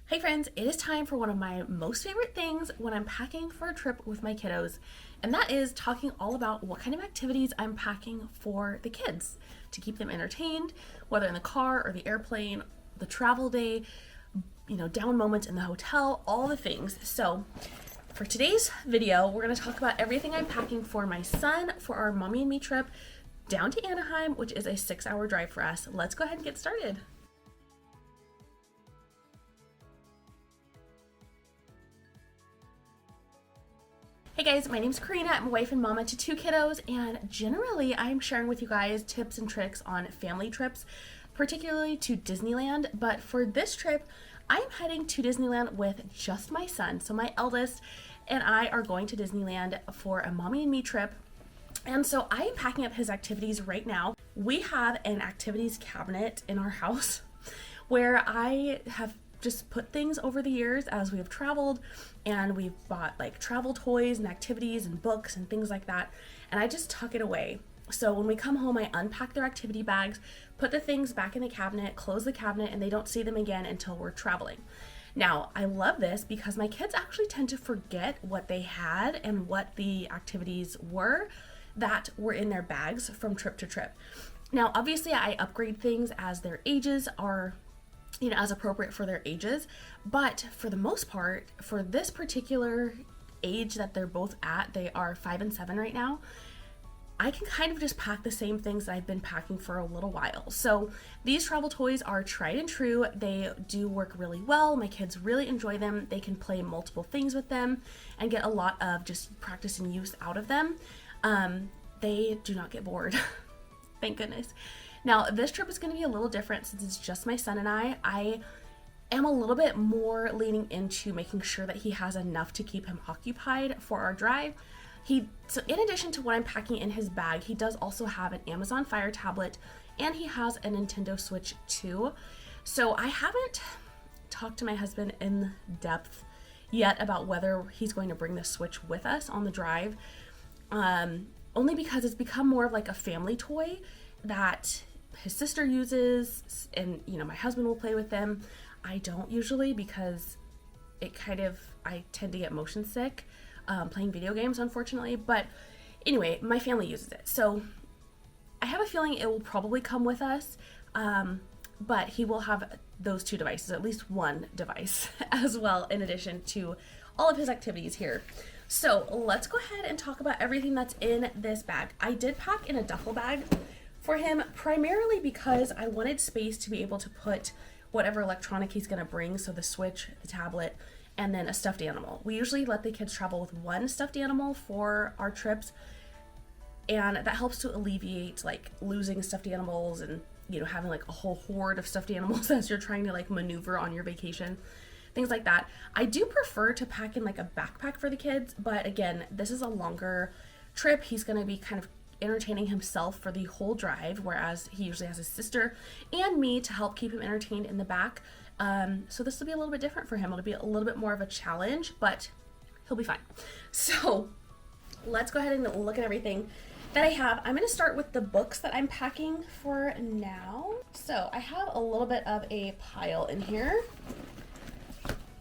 Hey friends, it is time for one of my most favorite things when I'm packing for a trip with my kiddos, and that is talking all about what kind of activities I'm packing for the kids to keep them entertained, whether in the car or the airplane, the travel day, down moments in the hotel, all the things. So for today's video, we're going to talk about everything I'm packing for my son for our mommy and me trip down to Anaheim, which is a 6-hour drive for us. Let's go ahead and get started. Hey guys, my name's Corina. I'm a wife and mama to 2 kiddos, and generally I'm sharing with you guys tips and tricks on family trips, particularly to Disneyland. But for this trip, I'm heading to Disneyland with just my son. So my eldest and I are going to Disneyland for a mommy and me trip. And so I am packing up his activities right now. We have an activities cabinet in our house where I have just put things over the years as we have traveled, and we've bought like travel toys and activities and books and things like that, and I just tuck it away. So when we come home, I unpack their activity bags, put the things back in the cabinet, close the cabinet, and they don't see them again until we're traveling. Now, I love this because my kids actually tend to forget what they had and what the activities were that were in their bags from trip to trip. Now, obviously, I upgrade things as their ages are as appropriate for their ages. But for the most part, for this particular age that they're both at, they are 5 and 7 right now, I can kind of just pack the same things that I've been packing for a little while. So these travel toys are tried and true. They do work really well. My kids really enjoy them. They can play multiple things with them and get a lot of just practice and use out of them. They do not get bored. Thank goodness. Now, this trip is going to be a little different since it's just my son and I. I am a little bit more leaning into making sure that he has enough to keep him occupied for our drive. So in addition to what I'm packing in his bag, he does also have an Amazon Fire tablet, and he has a Nintendo Switch too. So I haven't talked to my husband in depth yet about whether he's going to bring the Switch with us on the drive, only because it's become more of like a family toy that his sister uses, and my husband will play with them. I don't usually, because I tend to get motion sick playing video games, unfortunately. But anyway, my family uses it, so I have a feeling it will probably come with us, but he will have those 2 devices, at least one device as well, in addition to all of his activities here. So let's go ahead and talk about everything that's in this bag. I did pack in a duffel bag for him, primarily because I wanted space to be able to put whatever electronic he's going to bring, so the Switch, the tablet, and then a stuffed animal. We usually let the kids travel with one stuffed animal for our trips, and that helps to alleviate like losing stuffed animals and having like a whole horde of stuffed animals as you're trying to like maneuver on your vacation, things like that. I do prefer to pack in like a backpack for the kids, but again, this is a longer trip. He's going to be kind of entertaining himself for the whole drive, whereas he usually has his sister and me to help keep him entertained in the back. So this will be a little bit different for him. It'll be a little bit more of a challenge, but he'll be fine. So let's go ahead and look at everything that I have. I'm going to start with the books that I'm packing for now. So I have a little bit of a pile in here,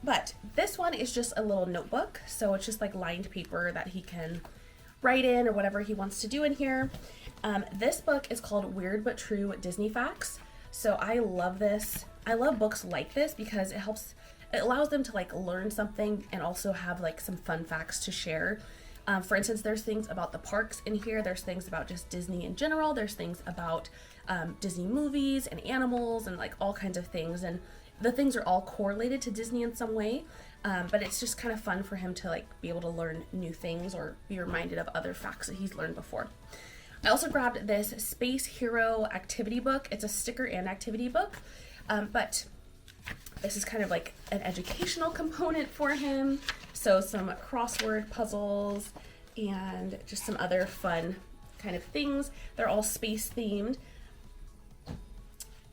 but this one is just a little notebook. So it's just like lined paper that he can write in or whatever he wants to do in here. This book is called Weird But True Disney Facts. So I love this. I love books like this because it allows them to like learn something and also have like some fun facts to share. For instance, there's things about the parks in here. There's things about just Disney in general. There's things about Disney movies and animals and like all kinds of things. And the things are all correlated to Disney in some way. But it's just kind of fun for him to like be able to learn new things or be reminded of other facts that he's learned before. I also grabbed this Space Hero activity book. It's a sticker and activity book, but this is kind of like an educational component for him. So some crossword puzzles and just some other fun kind of things. They're all space themed.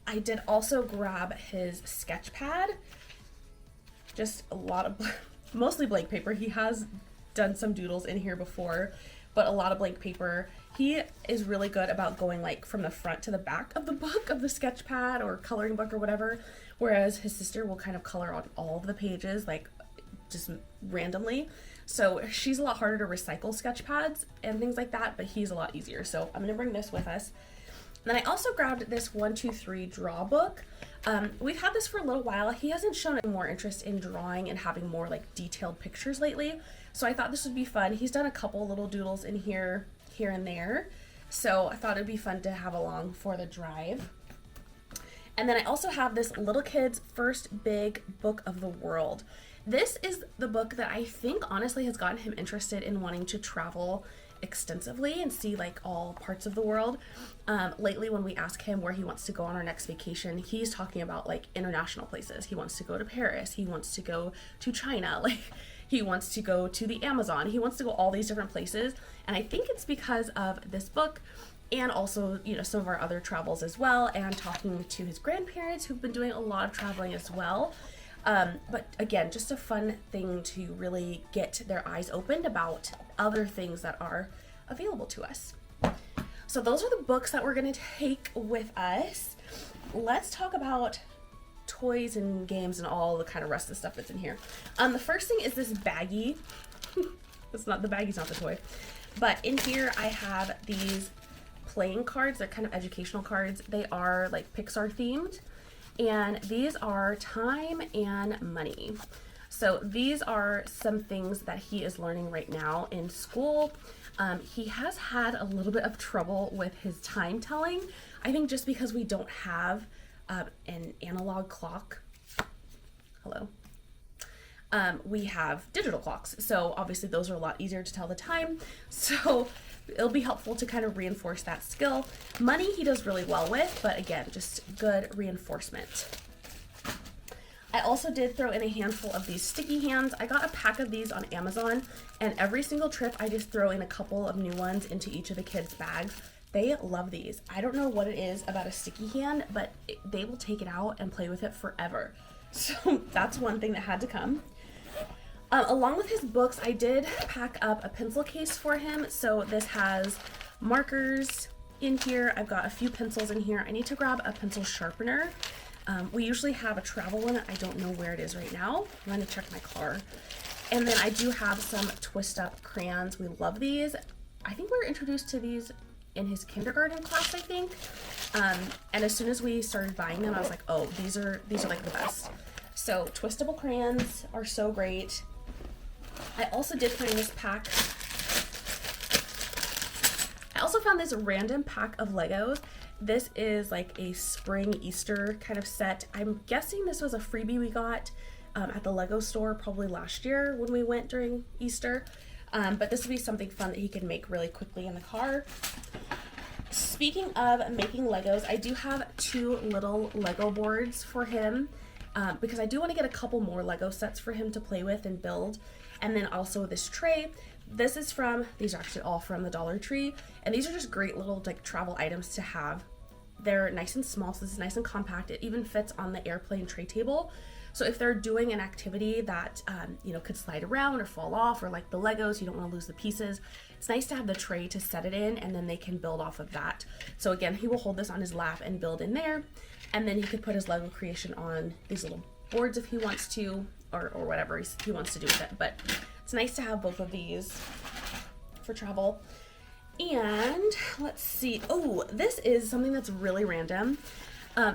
I did also grab his sketch pad. Just a lot of, mostly blank paper. He has done some doodles in here before, but a lot of blank paper. He is really good about going like from the front to the back of the book, of the sketch pad or coloring book or whatever, whereas his sister will kind of color on all of the pages, like just randomly. So she's a lot harder to recycle sketch pads and things like that, but he's a lot easier. So I'm gonna bring this with us. And then I also grabbed this 1-2-3 draw book. We've had this for a little while. He hasn't shown more interest in drawing and having more like detailed pictures lately. So I thought this would be fun. He's done a couple little doodles in here and there. So I thought it'd be fun to have along for the drive. And then I also have this Little Kid's First Big Book of the World. This is the book that I think honestly has gotten him interested in wanting to travel extensively and see like all parts of the world. Lately when we ask him where he wants to go on our next vacation, he's talking about like international places. He wants to go to Paris, he wants to go to China, like he wants to go to the Amazon, he wants to go all these different places. And I think it's because of this book and also, you know, some of our other travels as well, and talking to his grandparents who've been doing a lot of traveling as well. But again, just a fun thing to really get their eyes opened about other things that are available to us. So those are the books that we're going to take with us. Let's talk about toys and games and all the kind of rest of the stuff that's in here. The first thing is this baggie. It's not, the baggie's not the toy. But in here I have these playing cards. They're kind of educational cards. They are like Pixar themed. And these are time and money. So these are some things that he is learning right now in school. He has had a little bit of trouble with his time telling. I think just because we don't have an analog clock. Hello. We have digital clocks. So obviously those are a lot easier to tell the time. So it'll be helpful to kind of reinforce that skill. Money he does really well with, but again, just good reinforcement. I also did throw in a handful of these sticky hands. I got a pack of these on Amazon, and every single trip I just throw in a couple of new ones into each of the kids' bags. They love these. I don't know what it is about a sticky hand, but they will take it out and play with it forever. So that's one thing that had to come. Along with his books, I did pack up a pencil case for him. So this has markers in here. I've got a few pencils in here. I need to grab a pencil sharpener. We usually have a travel one. I don't know where it is right now. I'm going to check my car. And then I do have some twist up crayons. We love these. I think we were introduced to these in his kindergarten class, I think. And as soon as we started buying them, I was like, oh, these are like the best. So twistable crayons are so great. I also did find this pack. I also found this random pack of Legos. This is like a spring Easter kind of set. I'm guessing this was a freebie we got at the Lego store probably last year when we went during Easter. But this would be something fun that he can make really quickly in the car. Speaking of making Legos, I do have 2 little Lego boards for him because I do want to get a couple more Lego sets for him to play with and build. And then also this tray. This is from, these are actually all from the Dollar Tree, and these are just great little like travel items to have. They're nice and small, so this is nice and compact. It even fits on the airplane tray table. So if they're doing an activity that you know, could slide around or fall off, or like the Legos, you don't want to lose the pieces, it's nice to have the tray to set it in, and then they can build off of that. So again, he will hold this on his lap and build in there, and then he could put his Lego creation on these little boards if he wants to, or whatever he wants to do with it. But it's nice to have both of these for travel. And let's see. Oh, this is something that's really random.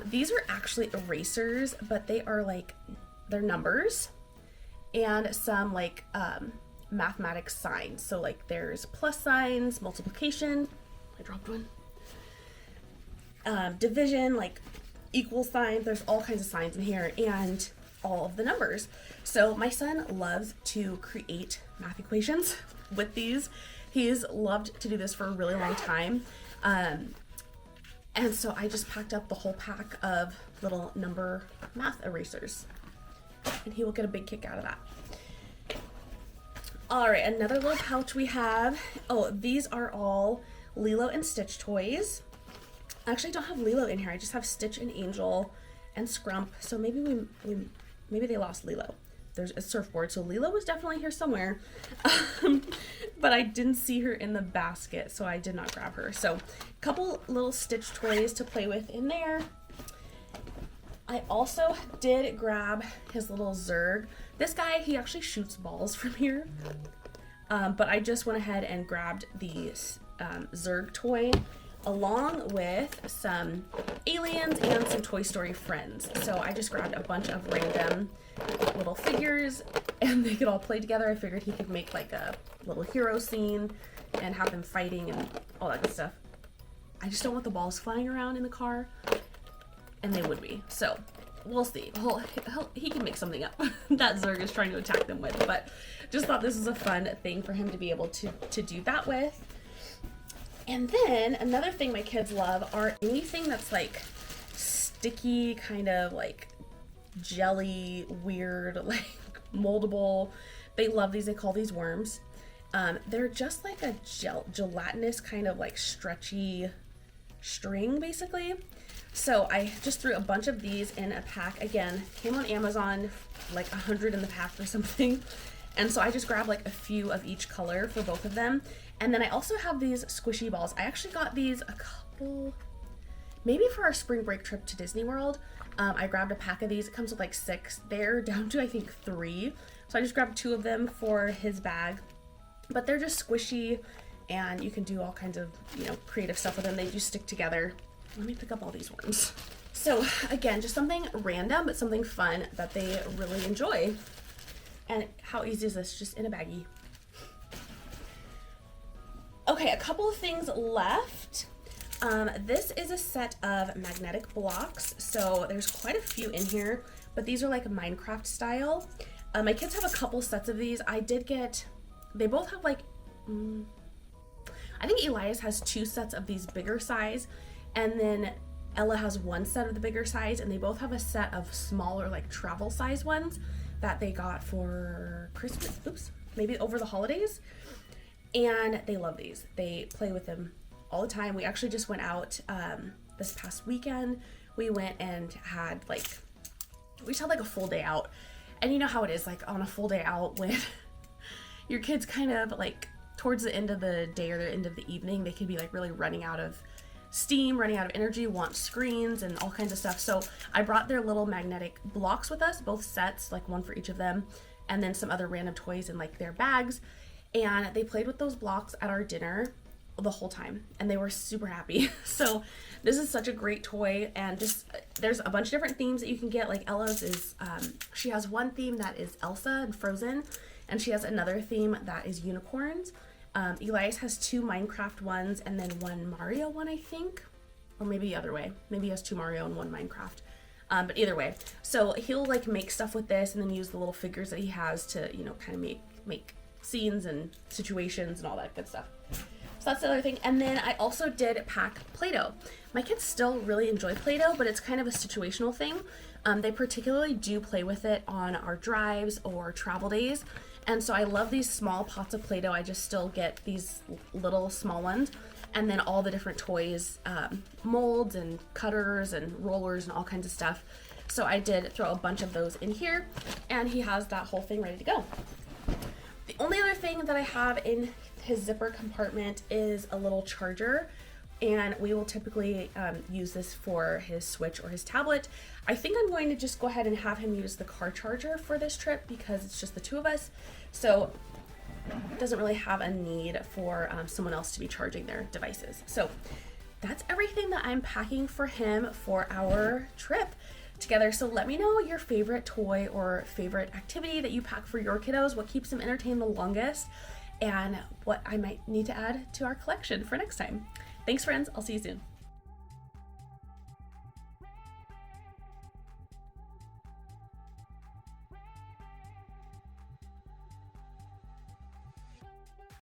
These are actually erasers, but they are like, they're numbers and some like mathematics signs. So like there's plus signs, multiplication, I dropped one, division, like equal signs. There's all kinds of signs in here, and all of the numbers. So my son loves to create math equations with these. He's loved to do this for a really long time. And so I just packed up the whole pack of little number math erasers, and he will get a big kick out of that. All right, another little pouch we have. Oh, these are all Lilo and Stitch toys. I actually don't have Lilo in here. I just have Stitch and Angel and Scrump. So maybe maybe they lost Lilo. There's a surfboard, so Lilo was definitely here somewhere, but I didn't see her in the basket, so I did not grab her. So a couple little Stitch toys to play with in there. I also did grab his little Zerg. This guy, he actually shoots balls from here. But I just went ahead and grabbed the Zerg toy along with some aliens and some Toy Story friends. So I just grabbed a bunch of random little figures and they could all play together. I figured he could make like a little hero scene and have them fighting and all that good stuff. I just don't want the balls flying around in the car, and they would be. So we'll see. He can make something up that Zerg is trying to attack them with, but just thought this was a fun thing for him to be able to do that with. And then another thing my kids love are anything that's like sticky, kind of like jelly, weird, like moldable. They love these. They call these worms. They're just like a gelatinous kind of like stretchy string basically. So I just threw a bunch of these in a pack. Again, came on Amazon, like 100 in the pack or something. And so I just grabbed like a few of each color for both of them. And then I also have these squishy balls. I actually got these a couple, maybe for our spring break trip to Disney World. I grabbed a pack of these. It comes with like 6. They're down to I think 3. So I just grabbed 2 of them for his bag. But they're just squishy and you can do all kinds of, you know, creative stuff with them. They do stick together. Let me pick up all these worms. So again, just something random, but something fun that they really enjoy. And how easy is this? Just in a baggie. Okay, a couple of things left. This is a set of magnetic blocks. So there's quite a few in here, but these are like Minecraft style. My kids have a couple sets of these. They both have like, I think Elias has 2 sets of these bigger size, and then Ella has 1 set of the bigger size, and they both have a set of smaller like travel size ones that they got for Christmas, maybe over the holidays. And they love these. They play with them all the time. We actually just went out this past weekend. We went and had like a full day out. And you know how it is, like on a full day out when your kids kind of like towards the end of the day or the end of the evening, they can be like really running out of steam, running out of energy, want screens and all kinds of stuff. So I brought their little magnetic blocks with us, both sets, like 1 for each of them, and then some other random toys in like their bags. And they played with those blocks at our dinner the whole time and they were super happy. So this is such a great toy, and just there's a bunch of different themes that you can get. Like Ella's is she has one theme that is Elsa and Frozen, and she has another theme that is unicorns. Elias has 2 Minecraft ones and then 1 Mario one, I think, or maybe the other way. Maybe he has 2 Mario and 1 Minecraft. But either way, so he'll like make stuff with this and then use the little figures that he has to, you know, kind of make scenes and situations and all that good stuff. So that's the other thing. And then I also did pack Play-Doh. My kids still really enjoy Play-Doh, but it's kind of a situational thing. They particularly do play with it on our drives or travel days. And so I love these small pots of Play-Doh. I just still get these little small ones. And then all the different toys, molds and cutters and rollers and all kinds of stuff. So I did throw a bunch of those in here, and he has that whole thing ready to go. The only other thing that I have in his zipper compartment is a little charger, and we will typically use this for his Switch or his tablet. I think I'm going to just go ahead and have him use the car charger for this trip because it's just the 2 of us, so it doesn't really have a need for someone else to be charging their devices. So that's everything that I'm packing for him for our trip together. So let me know your favorite toy or favorite activity that you pack for your kiddos, what keeps them entertained the longest, and what I might need to add to our collection for next time. Thanks, friends. I'll see you soon.